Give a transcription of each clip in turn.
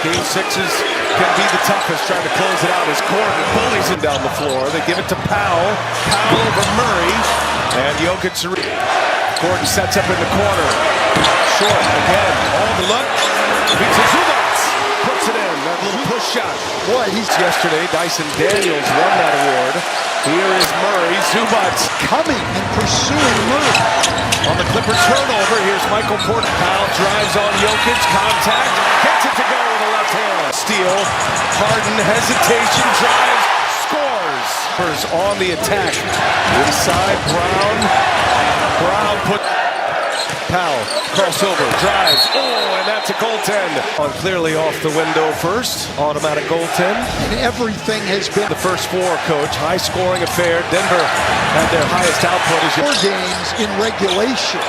Game sixes can be the toughest, trying to close it out as Gordon bullies him down the floor. They give it to Powell. Powell over Murray. And Jokic. Gordon sets up in the corner. Short again. All the look. Beats Zubac. Puts it in. That little push shot. Boy, he's yesterday. Dyson Daniels won that award. Here is Murray. Zubac coming and pursuing Murray. On the Clipper turnover, here's Michael Porter. Powell drives on Jokic. Contact. Gets it to go with the left hand. Steal. Harden. Hesitation. Drives. Scores. Spurs on the attack. Inside. Brown. Brown put. Powell. Crossover. Drives. Oh, and that's a goaltend. On clearly off the window first. Automatic goaltend. And everything has been The first four, coach. High scoring affair. Denver had their highest output as 4 games in regulation.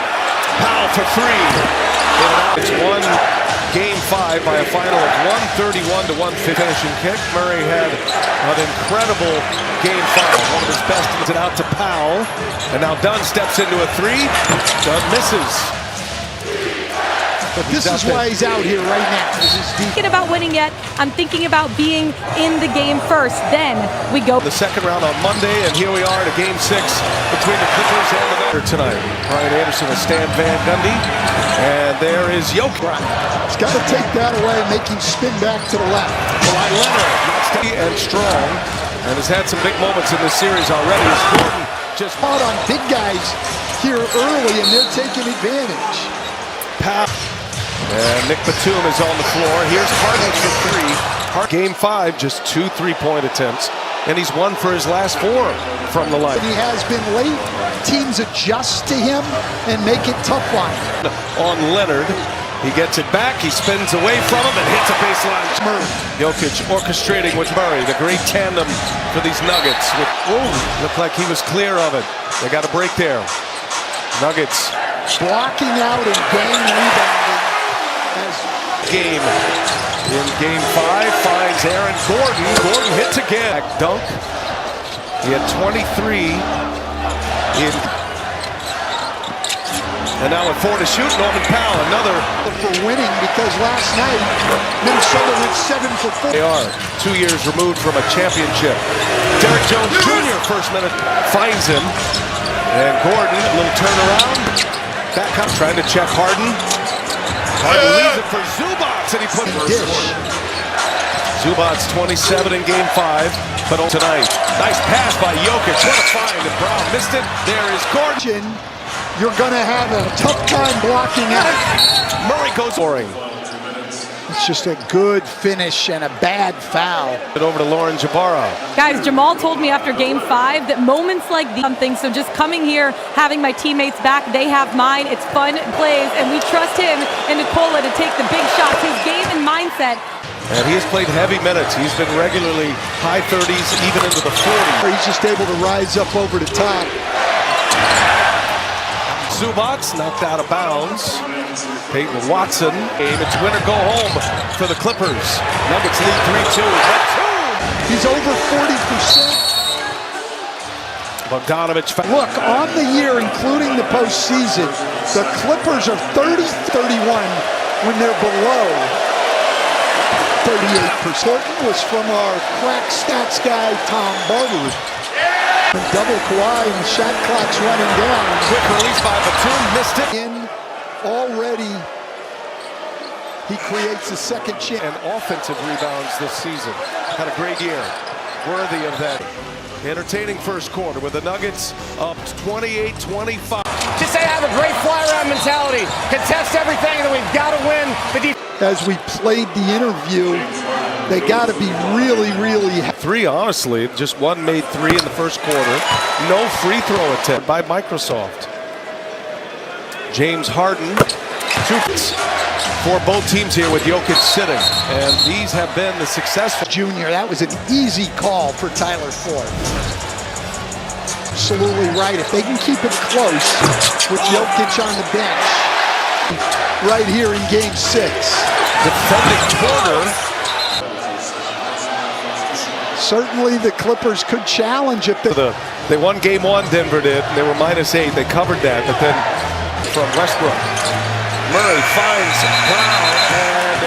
Powell for three. It's won game 5 by a final of 131 to 150. Finishing kick. Murray had an incredible game 5. One of his best. It out to Powell. And now Dunn steps into a three. Dunn misses. But this is why he's out here right now. Thinking about winning yet. I'm thinking about being in the game first. Then we go. The second round on Monday, and here we are at a game 6 between the Clippers and the Thunder tonight. Brian Anderson with Stan Van Gundy, and there is Jokic. He's got to take that away, make him spin back to the left. Kawhi Leonard, not steady and strong, and has had some big moments in this series already. As Gordon just Hard on big guys here early, and they're taking advantage. And Nick Batum is on the floor. Here's Harden for 3. Game 5, just 2 3-point attempts. And he's won for his last 4 from the line. He has been late. Teams adjust to him and make it tough on him. On Leonard. He gets it back. He spins away from him and hits a baseline. Murray. Jokic orchestrating with Murray. The great tandem for these Nuggets. Looked like he was clear of it. They got a break there. Nuggets. Blocking out and gang rebounding. Game in game 5 finds Aaron Gordon. Gordon hits again. Dunk. He had 23 in. And now with 4 to shoot, Norman Powell, another. For winning, because last night Minnesota went 7 for 4. They are 2 years removed from a championship. Derek Jones Jr. first minute finds him. And Gordon, a little turnaround. Back up, trying to check Harden. Harden leaves it for Zubac, and he put Zubac 27 in game 5, but tonight. Nice pass by Jokic. What a find, and Brown missed it. There is Gordon. You're going to have a tough time blocking out. Murray goes scoring. It's just a good finish and a bad foul. It over to Lauren Jabara. Guys, Jamal told me after game 5 that moments like these something. So just coming here, having my teammates back, they have mine. It's fun plays, and we trust him and Nikola to take the big shots. His game and mindset. And he has played heavy minutes. He's been regularly high 30s, even into the 40s. He's just able to rise up over the top. Zubac knocked out of bounds. Peyton Watson. It's win or go home for the Clippers. Nuggets lead 3-2. He's over 40%. Bogdanovich. Look, on the year, including the postseason, the Clippers are 30-31 when they're below 38%. Was from our crack stats guy, Tom Barber. Double Kawhi and the shot clock's running down. Quick release by Batum, missed it. Already, he creates a second chance. And offensive rebounds this season. Had a great year. Worthy of that. Entertaining first quarter with the Nuggets up 28-25. Just say have a great fly-around mentality. Contest everything, and we've got to win the defense. As we played the interview, they got to be really, really. 3, honestly, just one made 3 in the first quarter. No free throw attempt by Microsoft. James Harden, 2 for both teams here with Jokic sitting, and these have been the successful. Junior, that was an easy call for Tyler Ford. Absolutely right. If they can keep it close with Jokic on the bench, right here in Game 6. Defending Porter. Certainly the Clippers could challenge if they won game 1, Denver did. They were -8. They covered that, but then from Westbrook. Murray finds Brown, and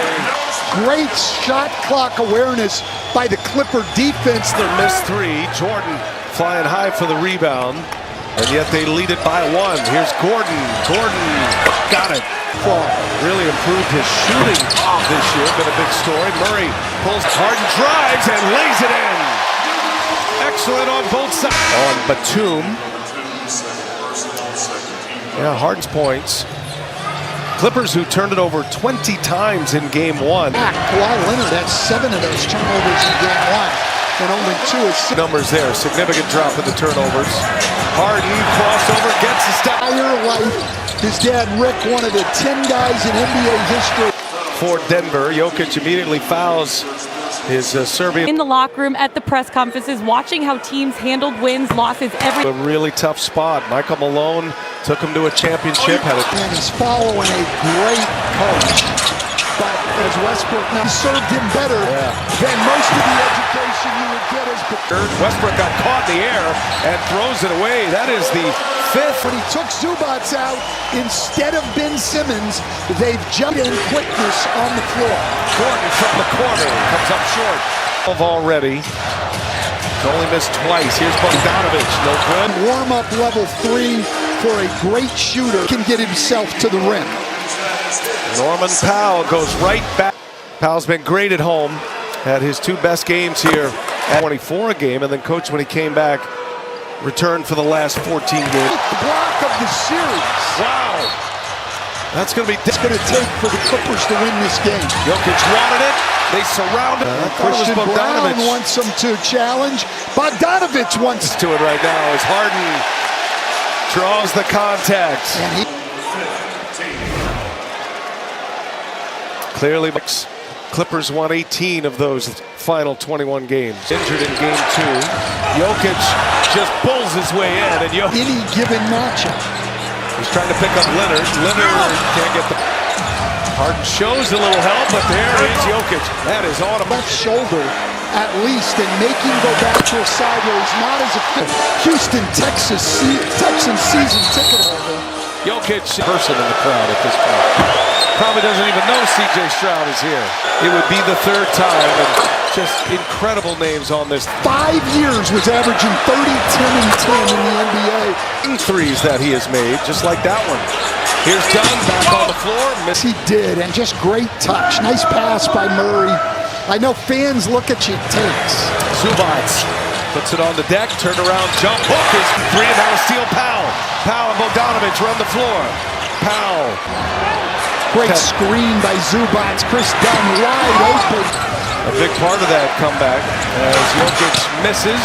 a Great shot clock awareness by the Clipper defense. Their missed three. Jordan flying high for the rebound, and yet they lead it by one. Here's Gordon. Gordon got it. Really improved his shooting this year. Been a big story. Murray pulls, Harden drives and lays it in. Excellent on both sides. On Batum. Yeah, Harden's points. Clippers, who turned it over 20 times in game one. Kawhi Leonard had 7 of those turnovers in game one, and only 2 assists. Numbers there, significant drop in the turnovers. Harden crossover, gets a step. Entire life, his dad Rick, one of the 10 guys in NBA history. For Denver, Jokic immediately fouls his Serbian. In the locker room, at the press conferences, watching how teams handled wins, losses, A really tough spot. Michael Malone took him to a championship. And he's following a great coach. But as Westbrook now served him better than most of the education you would get as Westbrook got caught in the air and throws it away. That is the 5th. When he took Zubac out, instead of Ben Simmons, they've jumped in quickness on the floor. Gordon from the corner comes up short. Already. Only missed twice. Here's Bogdanovich. No good. Warm-up level 3 for a great shooter can get himself to the rim. Norman Powell goes right back. Powell's been great at home. Had his 2 best games here at 24 a game, and then coach, when he came back, returned for the last 14 games. The block of the series. Wow. That's going to be It's going to take for the Clippers to win this game. Jokic wanted it. They surrounded him. Christian Brown wants him to challenge. Bogdanovich wants to it right now as Harden draws the contact. And he Clearly, Clippers won 18 of those final 21 games. Injured in game 2. Jokic just pulls his way in, and any given matchup. He's trying to pick up Leonard. Leonard can't get the... Harden shows a little help, but there is Jokic. That is automatic. Left shoulder, at least, and making go back to a side where he's not as effective. Houston, Texans season ticket holder. Jokic, person in the crowd at this point. Probably doesn't even know C.J. Stroud is here. It would be the 3rd time, and just incredible names on this. 5 years was averaging 30, 10, and 10 in the NBA. Threes that he has made, just like that one. Here's Dunn back on the floor. He did, and just great touch. Nice pass by Murray. I know fans look at you, takes. Zubac puts it on the deck, turn around, jump hook is 3, and now a steal. Powell. Powell and Bogdanovich run the floor. Powell. Great screen by Zubac. Chris Dunn wide open. A big part of that comeback as Jokic misses.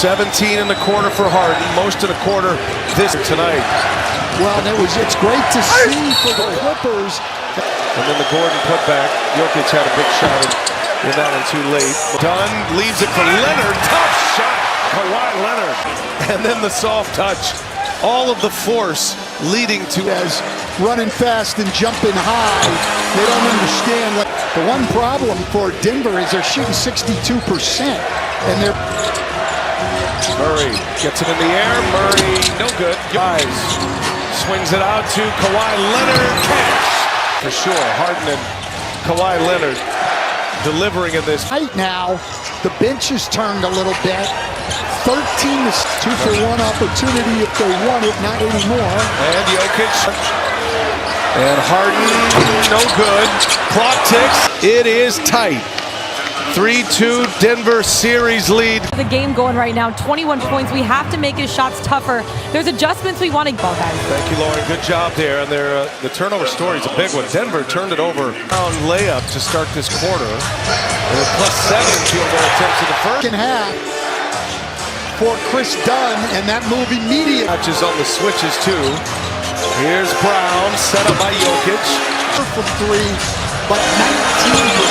17 in the quarter for Harden, most in the quarter this tonight. Well, it's great to see for the Clippers. And then the Gordon putback. Jokic had a big shot in that one too late. Dunn leaves it for Leonard. Tough shot. Kawhi Leonard. And then the soft touch. All of the force leading to as running fast and jumping high. They don't understand what the one problem for Denver is. They're shooting 62%, and they're Murray gets it in the air. Murray, no good. Eyes swings it out to Kawhi Leonard. Catch for sure. Harden and Kawhi Leonard delivering in this. Right now, the bench has turned a little bit. 13 to 2-for-1 opportunity if they want it, not anymore. And Jokic. And Harden, no good. Clock ticks. It is tight. 3-2 Denver series lead. The game going right now, 21 points. We have to make his shots tougher. There's adjustments we want to go, guys. Thank you, Lauren. Good job there. And the turnover story is a big one. Denver turned it over on layup to start this quarter. And +7 field goal attempts in the first. Second half for Chris Dunn, and that move immediately. Touches on the switches too. Here's Brown, set up by Jokic. From 3, but 19% in the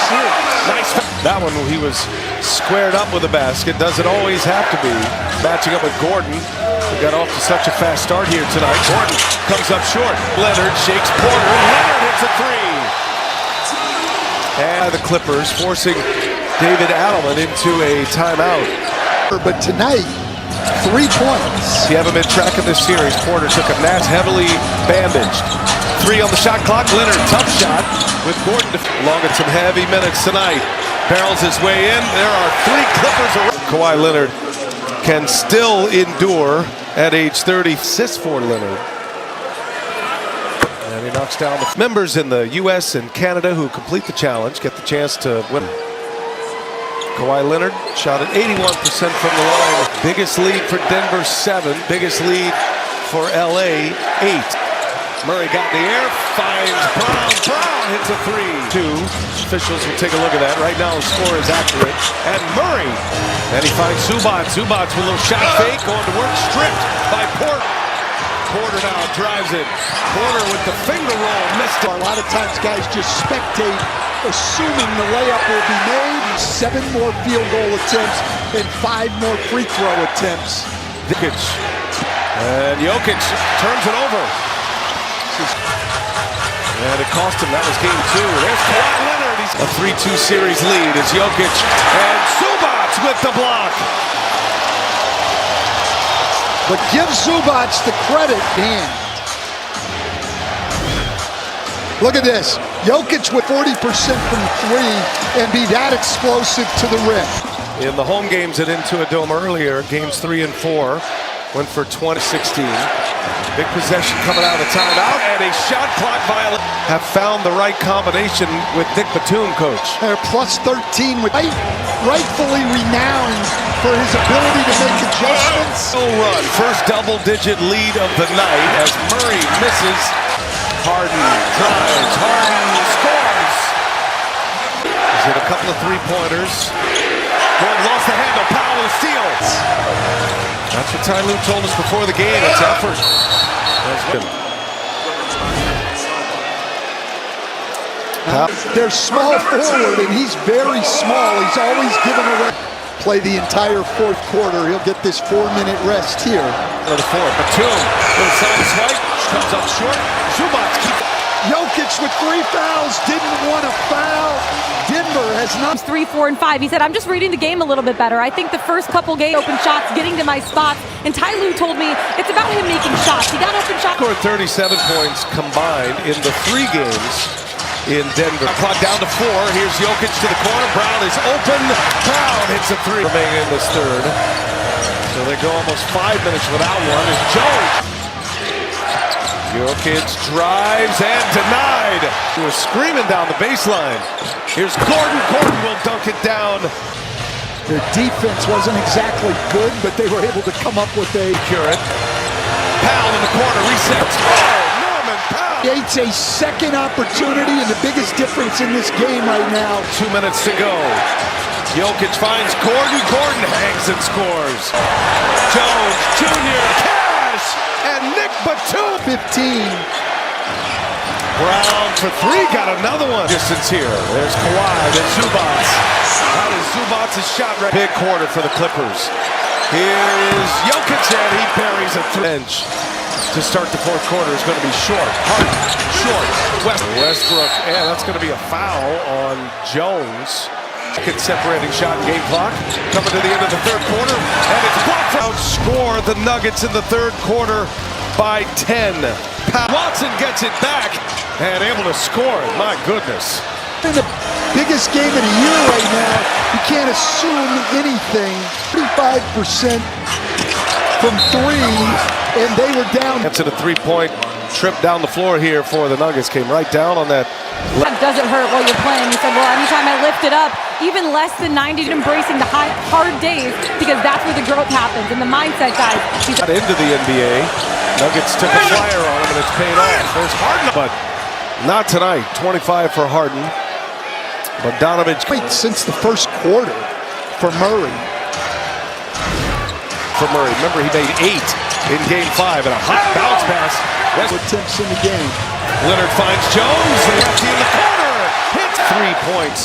series. Nice. That one, he was squared up with a basket. Doesn't always have to be. Matching up with Gordon. We got off to such a fast start here tonight. Gordon comes up short. Leonard shakes Porter. Leonard hits a 3. And the Clippers forcing David Adelman into a timeout. But tonight, 3 points. If you haven't been tracking this series, Porter took a heavily bandaged 3 on the shot clock. Leonard, tough shot with Gordon along at some heavy minutes tonight. Barrels his way in. There are 3 Clippers around. Kawhi Leonard can still endure at age 30. Assist for Leonard. And he knocks down the members in the U.S. and Canada who complete the challenge, get the chance to win. Kawhi Leonard shot at 81% from the line. Biggest lead for Denver, 7. Biggest lead for LA, 8. Murray got in the air, finds Brown. Brown hits a 3. 2. Officials will take a look at that. Right now the score is accurate. And Murray. And he finds Zubac. Zubac with a little shot fake, going to work, stripped by Porter. Porter now drives it. Porter with the finger roll, missed it. A lot of times guys just spectate, assuming the layup will be made. 7 more field goal attempts and 5 more free throw attempts. Jokic. And Jokic turns it over. And it cost him. That was game 2. There's Kawhi Leonard. He's a 3-2 series lead. It's Jokic and Zubac with the block. But give Zubac the credit, man. Look at this. Jokic with 40% from 3 and be that explosive to the rim. In the home games at Intuit Dome earlier, games 3 and 4, went for 2016. Big possession coming out of the timeout, and a shot clock violation. Have found the right combination with Nick Batum, coach. They're plus 13 with rightfully renowned for his ability to make adjustments. Full run, first double-digit lead of the night as Murray misses. Harden drives, Harden scores. He's hit a couple of 3-pointers. Gordon lost the handle, Powell with a steal. That's what Ty Lue told us before the game. It's effort. They're small forward, and he's very small. He's always given away. Play the entire 4th quarter. He'll get this 4-minute rest here. For the 4th, Batum with a side swipe, comes up short. Zubac keeps. Jokic with 3 fouls, didn't want to foul. Denver has not. 3, 4, and 5. He said, I'm just reading the game a little bit better. I think the first couple game open shots, getting to my spots. And Ty Lue told me it's about him making shots. He got open shots. Scored 37 points combined in the 3 games in Denver. Clock down to 4. Here's Jokic to the corner. Brown is open. Brown hits a 3. Remaining in this 3rd. So they go almost 5 minutes without one. As Jones. Jokic drives and denied. He was screaming down the baseline. Here's Gordon. Gordon will dunk it down. Their defense wasn't exactly good, but they were able to come up with a Curate. Powell in the corner resets. Oh, Norman Powell. Creates a second opportunity, and the biggest difference in this game right now. 2 minutes to go. Jokic finds Gordon. Gordon hangs and scores. Jones Jr. Cash and Nick Batum. 15. Brown for 3, got another one. Distance here. There's Kawhi, then Zubac. That is Zubac's shot right. Big quarter for the Clippers. Here is Jokic, and he buries a bench. To start the 4th quarter is going to be short. Harden, short. Westbrook, and that's going to be a foul on Jones. Second separating shot in game clock. Coming to the end of the 3rd quarter, and it's blocked. Outscore the Nuggets in the 3rd quarter by 10. Watson gets it back and able to score it. My goodness. In the biggest game of the year right now, you can't assume anything. 35% from 3, and they were down. Gets it a 3-point trip down the floor here for the Nuggets. Came right down on that. That doesn't hurt while you're playing. He said, well, anytime I lift it up, even less than 90, embracing the hard days, because that's where the growth happens. And the mindset, guys. Got into the NBA. Nuggets took a flyer on him, and it's paid off. There's Harden, but not tonight. 25 for Harden. Bogdanovich. Wait, since the 1st quarter for Murray. Remember, he made 8 in game 5 and a hot bounce pass. Attempts in the game. Leonard finds Jones. Lefty in the corner. Hits 3 points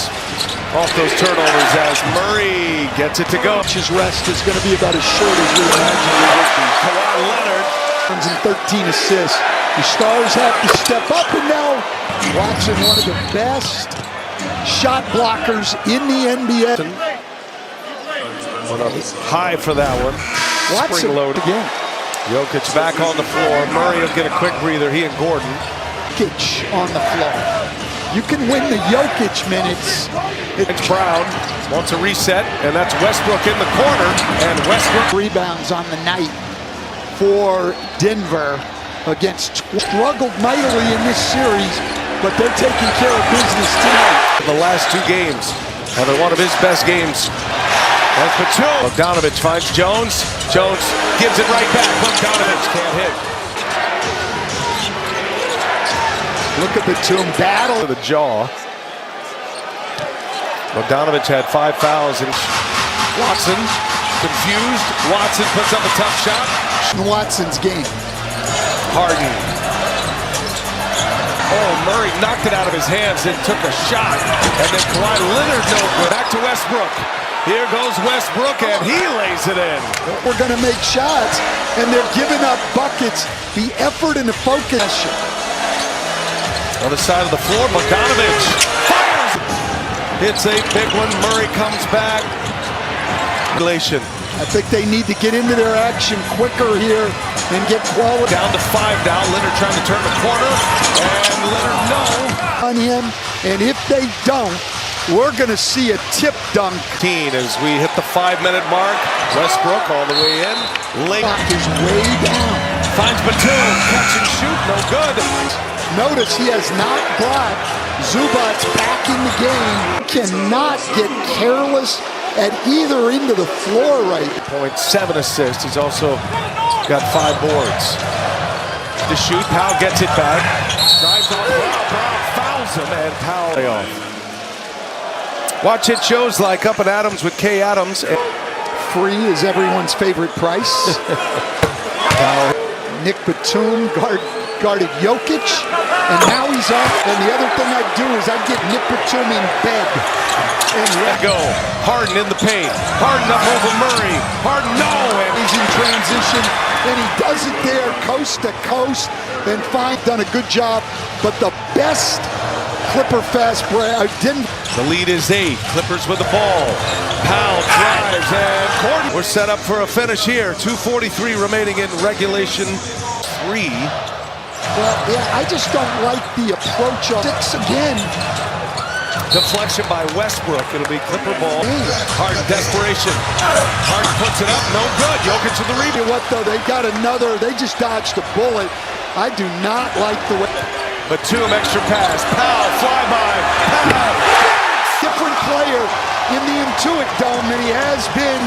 off those turnovers as Murray gets it to go. His rest is going to be about as short as we imagined it would be. Kawhi Leonard. And 13 assists. The Stars have to step up, and now Watson, one of the best shot blockers in the NBA. Went up high for that one. Watson Spring load again. Jokic back on the floor. Murray will get a quick breather. He and Gordon. Jokic on the floor. You can win the Jokic minutes. It's Brown wants a reset, and that's Westbrook in the corner, and Westbrook Rebounds on the night for Denver against struggled mightily in this series, but they're taking care of business tonight. the last two games, having one of his best games. That's Batum. Bogdanovic finds Jones. Jones gives it right back. Bogdanovic can't hit. Look at Batum battle. To the jaw. Bogdanovic had 5 fouls, and Watson confused. Watson puts up a tough shot. Watson's game. Harden. Oh, Murray knocked it out of his hands and took a shot. And then Kawhi Leonard no good. Back to Westbrook. Here goes Westbrook, and he lays it in. We're going to make shots, and they're giving up buckets. The effort and the focus. On the side of the floor, Bogdanovic fires. It's a big one. Murray comes back. I think they need to get into their action quicker here and get quality. Down to 5 now. Leonard trying to turn the corner, and Leonard no. On him, and if they don't, we're going to see a tip dunk. As we hit the 5-minute mark, Westbrook all the way in. Late Clock is way down. finds Batum, catch and shoot, no good. Notice he has not blocked. Zubac's back in the game. Cannot get careless at either end of the floor right. 7 assists. He's also got 5 boards. To shoot, Powell gets it back. Drives on Brown. Brown fouls him, and Powell playoff. Watch It shows like Up and Adams with Kay Adams. Free is everyone's favorite price. Nick Batum guarded Jokic, and now he's off. And the other thing I'd do is I'd get Nick Batum in bed. And Let go. Harden in the paint. Harden up over Murray. Harden, no. And he's in transition, and he does it there coast to coast. And fine, done a good job. But the best Clipper fast break didn't. the lead is 8. Clippers with the ball. Powell drives, and Gordon. We're set up for a finish here. 2:43 remaining in regulation 3. Well, yeah, I just don't like the approach of 6 again. Deflection by Westbrook. It'll be Clipper ball. Harden desperation. Harden puts it up. No good. Jokic with the You rebound. know what, though? They got another. They just dodged a bullet. I do not like the way. Batum extra pass. Powell flyby. Powell. Different player in the Intuit Dome than he has been.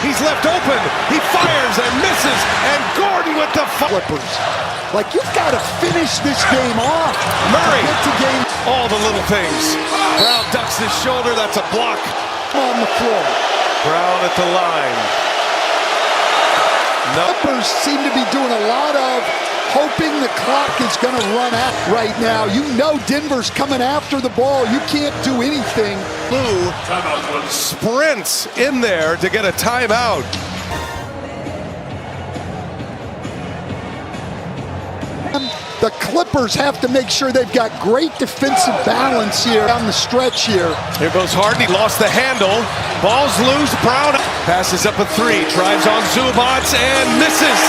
He's left open. He fires and misses. And Gordon with the Clippers. Like, you've got to finish this game off. Murray. Get to game All the little things. Brown ducks his shoulder. That's a block. on the floor. Brown at the line. No. Clippers seem to be doing a lot of hoping the clock is going to run out right now. You know Denver's coming after the ball. You can't do anything. Lou sprints in there to get a timeout. The Clippers have to make sure they've got great defensive balance here on the stretch here. Here goes Harden. He lost the handle. Ball's loose. Brown passes up a 3. Drives on Zubac and misses.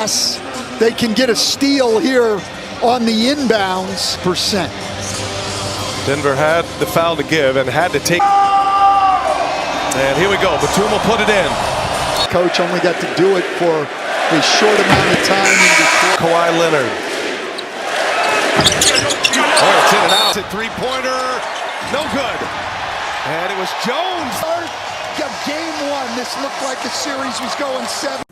Yes, they can get a steal here on the inbounds percent. Denver had the foul to give and had to take. And here we go. Batum will put it in. Coach only got to do it for a short amount of time in Detroit. Kawhi Leonard. Oh, it's in and out. It's a 3-pointer. No good. And it was Jones. Game 1, this looked like a series was going 7.